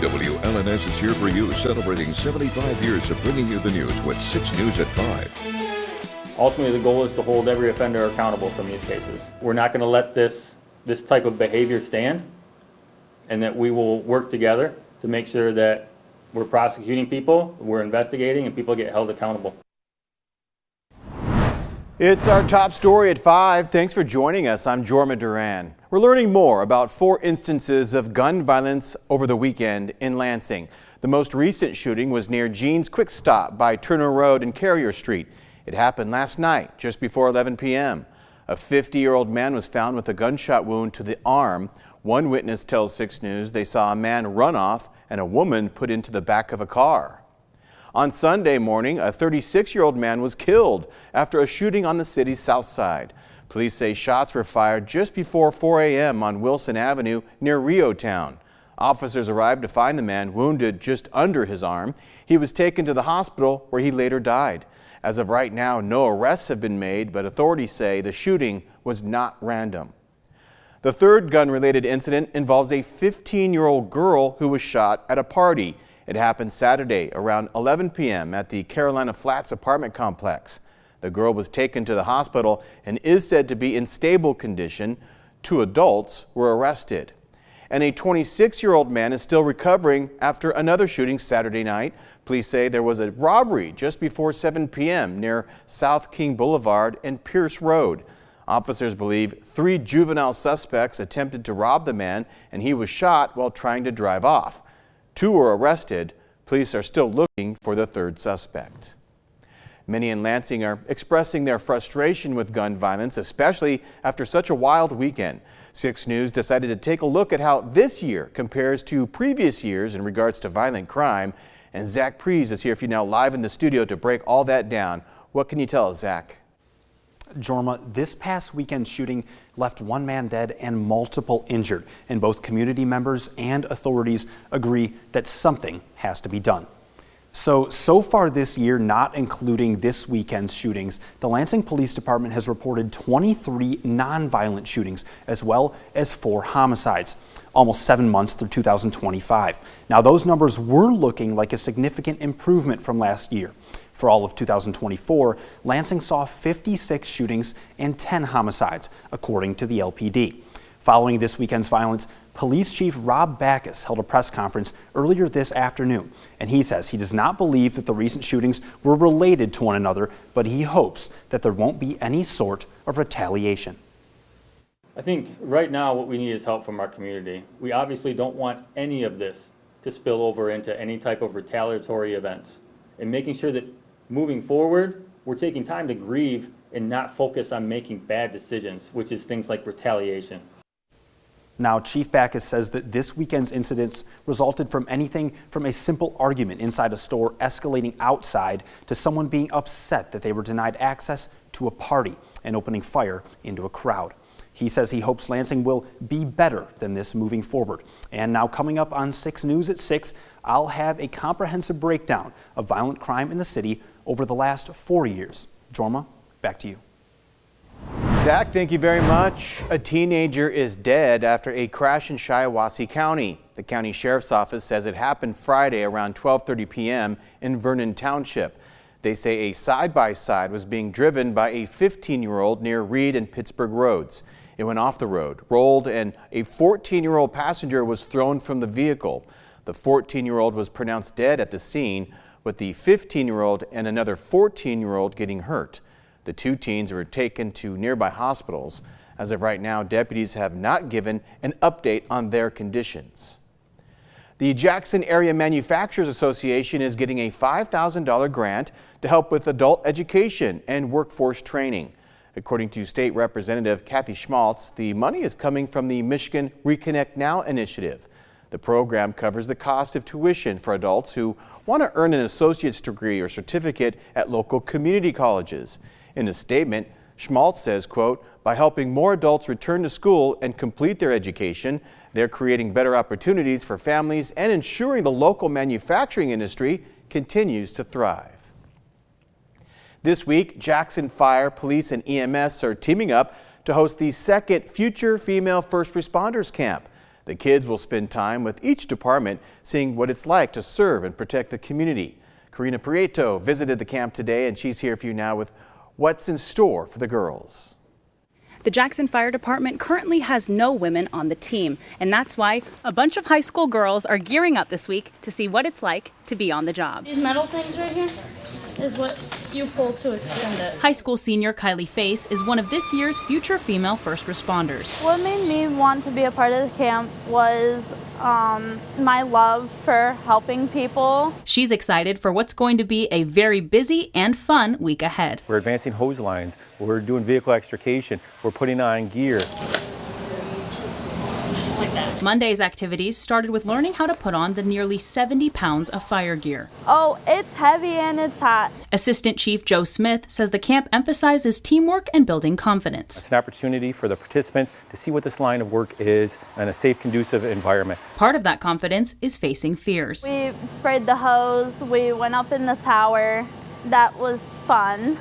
WLNS is here for you, celebrating 75 years of bringing you the news with 6 News at 5. Ultimately, the goal is to hold every offender accountable from these cases. We're not going to let this type of behavior stand, and that we will work together to make sure that we're prosecuting people, we're investigating, and people get held accountable. It's our top story at 5. Thanks for joining us. I'm Jorma Duran. We're learning more about 4 instances of gun violence over the weekend in Lansing. The most recent shooting was near Gene's Quick Stop by Turner Road and Carrier Street. It happened last night, just before 11 p.m. A 50-year-old man was found with a gunshot wound to the arm. One witness tells 6 News they saw a man run off and a woman put into the back of a car. On Sunday morning, a 36-year-old man was killed after a shooting on the city's south side. Police say shots were fired just before 4 a.m. on Wilson Avenue near Rio Town. Officers arrived to find the man wounded just under his arm. He was taken to the hospital where he later died. As of right now, no arrests have been made, but authorities say the shooting was not random. The third gun-related incident involves a 15-year-old girl who was shot at a party. It happened Saturday around 11 p.m. at the Carolina Flats apartment complex. The girl was taken to the hospital and is said to be in stable condition. 2 adults were arrested. And a 26-year-old man is still recovering after another shooting Saturday night. Police say there was a robbery just before 7 p.m. near South King Boulevard and Pierce Road. Officers believe 3 juvenile suspects attempted to rob the man, and he was shot while trying to drive off. 2 were arrested. Police are still looking for the 3rd suspect. Many in Lansing are expressing their frustration with gun violence, especially after such a wild weekend. 6 News decided to take a look at how this year compares to previous years in regards to violent crime. And Zach Prees is here for you now live in the studio to break all that down. What can you tell us, Zach? Jorma, this past weekend's shooting left 1 man dead and multiple injured, and both community members and authorities agree that something has to be done. So far this year, not including this weekend's shootings, the Lansing Police Department has reported 23 nonviolent shootings as well as 4 homicides, almost 7 months through 2025. Now, those numbers were looking like a significant improvement from last year. For all of 2024, Lansing saw 56 shootings and 10 homicides, according to the LPD. Following this weekend's violence, Police Chief Rob Backus held a press conference earlier this afternoon, and he says he does not believe that the recent shootings were related to one another, but he hopes that there won't be any sort of retaliation. I think right now what we need is help from our community. We obviously don't want any of this to spill over into any type of retaliatory events, and making sure that moving forward, we're taking time to grieve and not focus on making bad decisions, which is things like retaliation. Now, Chief Backus says that this weekend's incidents resulted from anything from a simple argument inside a store escalating outside to someone being upset that they were denied access to a party and opening fire into a crowd. He says he hopes Lansing will be better than this moving forward. And now coming up on 6 News at 6, I'll have a comprehensive breakdown of violent crime in the city over the last 4 years. Jorma, back to you. Zach, thank you very much. A teenager is dead after a crash in Shiawassee County. The county sheriff's office says it happened Friday around 12:30 p.m. in Vernon Township. They say a side-by-side was being driven by a 15-year-old near Reed and Pittsburgh roads. It went off the road, rolled, and a 14-year-old passenger was thrown from the vehicle. The 14-year-old was pronounced dead at the scene, with the 15-year-old and another 14-year-old getting hurt. The 2 teens were taken to nearby hospitals. As of right now, deputies have not given an update on their conditions. The Jackson Area Manufacturers Association is getting a $5,000 grant to help with adult education and workforce training. According to State Representative Kathy Schmaltz, the money is coming from the Michigan Reconnect Now initiative. The program covers the cost of tuition for adults who want to earn an associate's degree or certificate at local community colleges. In a statement, Schmaltz says, quote, by helping more adults return to school and complete their education, they're creating better opportunities for families and ensuring the local manufacturing industry continues to thrive. This week, Jackson Fire, Police, and EMS are teaming up to host the second Future Female First Responders Camp. The kids will spend time with each department, seeing what it's like to serve and protect the community. Karina Prieto visited the camp today, and she's here for you now with what's in store for the girls. The Jackson Fire Department currently has no women on the team, and that's why a bunch of high school girls are gearing up this week to see what it's like to be on the job. These metal things right here is what you pull to extend it. High school senior Kylie Face is one of this year's future female first responders. What made me want to be a part of the camp was my love for helping people. She's excited for what's going to be a very busy and fun week ahead. We're advancing hose lines, we're doing vehicle extrication, we're putting on gear. Just like that. Monday's activities started with learning how to put on the nearly 70 pounds of fire gear. Oh, it's heavy and it's hot. Assistant Chief Joe Smith says the camp emphasizes teamwork and building confidence. It's an opportunity for the participants to see what this line of work is in a safe, conducive environment. Part of that confidence is facing fears. We sprayed the hose, we went up in the tower. That was fun,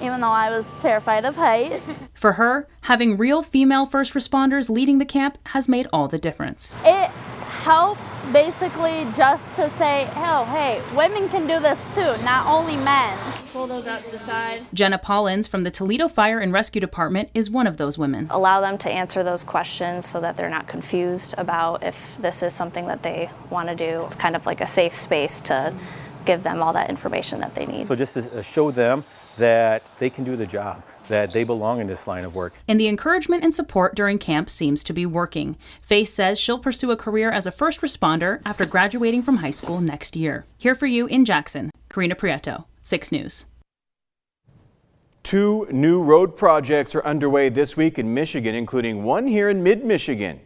even though I was terrified of heights. For her, having real female first responders leading the camp has made all the difference. It helps basically just to say, oh, hey, women can do this too, not only men. Pull those out to the side. Jenna Pollins from the Toledo Fire and Rescue Department is one of those women. Allow them to answer those questions so that they're not confused about if this is something that they want to do. It's kind of like a safe space to give them all that information that they need. So just to show them that they can do the job, that they belong in this line of work. And the encouragement and support during camp seems to be working. Faith says she'll pursue a career as a first responder after graduating from high school next year. Here for you in Jackson, Karina Prieto, 6 News. 2 new road projects are underway this week in Michigan, including one here in mid-Michigan.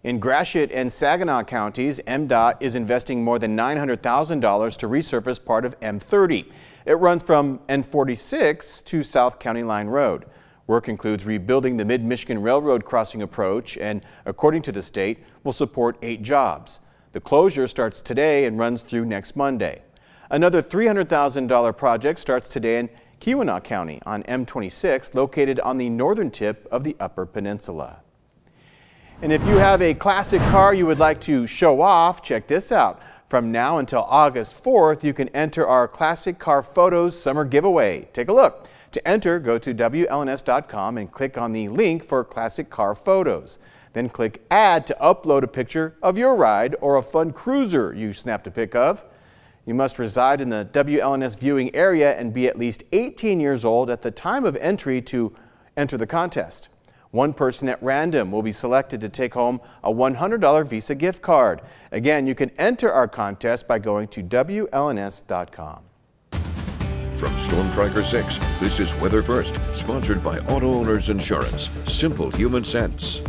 In Gratiot and Saginaw counties, MDOT is investing more than $900,000 to resurface part of M30. It runs from N46 to South County Line Road. Work includes rebuilding the Mid-Michigan Railroad crossing approach and, according to the state, will support 8 jobs. The closure starts today and runs through next Monday. Another $300,000 project starts today in Keweenaw County on M26, located on the northern tip of the Upper Peninsula. And if you have a classic car you would like to show off, check this out. From now until August 4th, you can enter our Classic Car Photos Summer Giveaway. Take a look. To enter, go to WLNS.com and click on the link for Classic Car Photos. Then click Add to upload a picture of your ride or a fun cruiser you snapped a pic of. You must reside in the WLNS viewing area and be at least 18 years old at the time of entry to enter the contest. One person at random will be selected to take home a $100 Visa gift card. Again, you can enter our contest by going to WLNS.com. From Storm Tracker 6, this is Weather First, sponsored by Auto Owners Insurance. Simple human sense.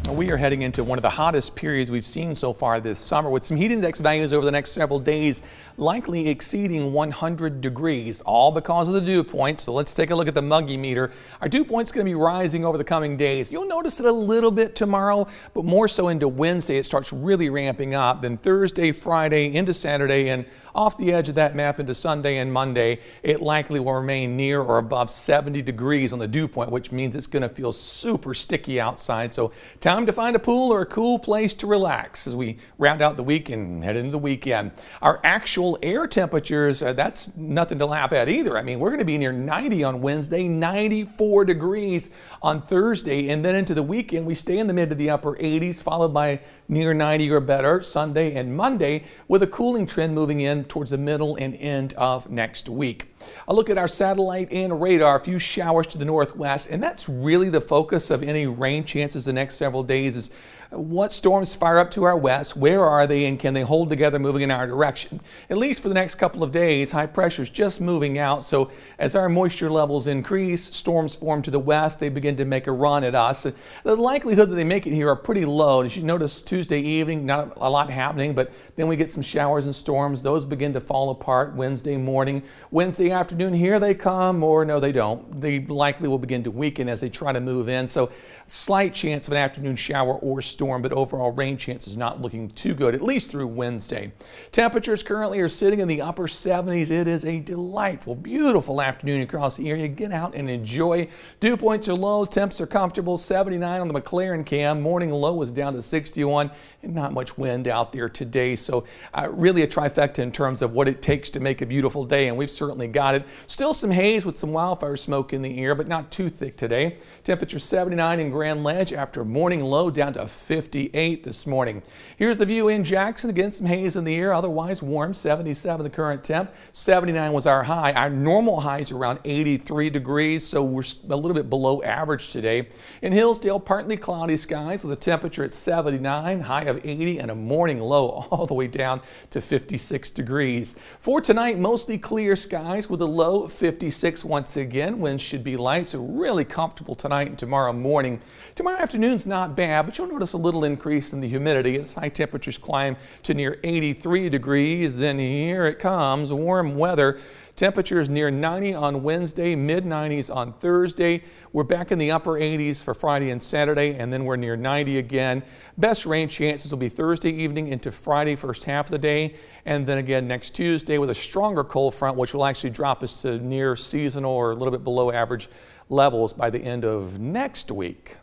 We are heading into one of the hottest periods we've seen so far this summer, with some heat index values over the next several days likely exceeding 100 degrees, all because of the dew point. So let's take a look at the Muggy meter. Our dew point's going to be rising over the coming days. You'll notice it a little bit tomorrow, but more so into Wednesday. It starts really ramping up. Then Thursday, Friday, into Saturday, and off the edge of that map into Sunday and Monday, it likely will remain near or above 70 degrees on the dew point, which means it's going to feel super sticky outside. So time to find a pool or a cool place to relax as we round out the week and head into the weekend. Our actual air temperatures, that's nothing to laugh at either. I mean, we're going to be near 90 on Wednesday, 94 degrees on Thursday, and then into the weekend we stay in the mid to the upper 80s, followed by near 90 or better Sunday and Monday, with a cooling trend moving in towards the middle and end of next week. A look at our satellite and radar. A few showers to the northwest, and that's really the focus of any rain chances the next several days. Is what storms fire up to our west, where are they, and can they hold together moving in our direction? At least for the next couple of days, high pressure is just moving out, so as our moisture levels increase, storms form to the west, they begin to make a run at us. The likelihood that they make it here are pretty low. As you notice, Tuesday evening, not a lot happening, but then we get some showers and storms. Those begin to fall apart Wednesday morning. Wednesday afternoon, here they come, or no, they don't. They likely will begin to weaken as they try to move in, so slight chance of an afternoon shower or storm storm, but overall rain chances not looking too good, at least through Wednesday. Temperatures currently are sitting in the upper 70s. It is a delightful, beautiful afternoon across the area. Get out and enjoy. Dew points are low, temps are comfortable, 79 on the McLaren cam. Morning low was down to 61, and not much wind out there today. So really a trifecta in terms of what it takes to make a beautiful day, and we've certainly got it. Still some haze with some wildfire smoke in the air, but not too thick today. Temperature 79 in Grand Ledge after morning low down to 58 this morning. Here's the view in Jackson. Again, some haze in the air, otherwise warm. 77 the current temp. 79 was our high. Our normal high is around 83 degrees, so we're a little bit below average today. In Hillsdale, partly cloudy skies with a temperature at 79, high of 80, and a morning low all the way down to 56 degrees. For tonight, mostly clear skies with a low of 56 once again. Winds should be light, so really comfortable tonight and tomorrow morning. Tomorrow afternoon's not bad, but you'll notice a little increase in the humidity as high temperatures climb to near 83 degrees. Then here it comes, warm weather. Temperatures near 90 on Wednesday, mid-90s on Thursday. We're back in the upper 80s for Friday and Saturday, and then we're near 90 again. Best rain chances will be Thursday evening into Friday, first half of the day, and then again next Tuesday with a stronger cold front, which will actually drop us to near seasonal or a little bit below average levels by the end of next week.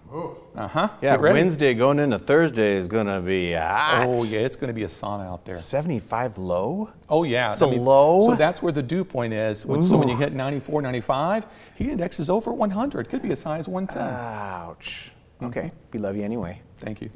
Yeah, Wednesday going into Thursday is going to be hot. Oh yeah, it's going to be a sauna out there. 75 low? Oh yeah. It's low? So that's where the dew point is. So when you hit 94, 95, heat index is over 100. Could be as high as 110. Ouch. Okay, we love you anyway. Thank you.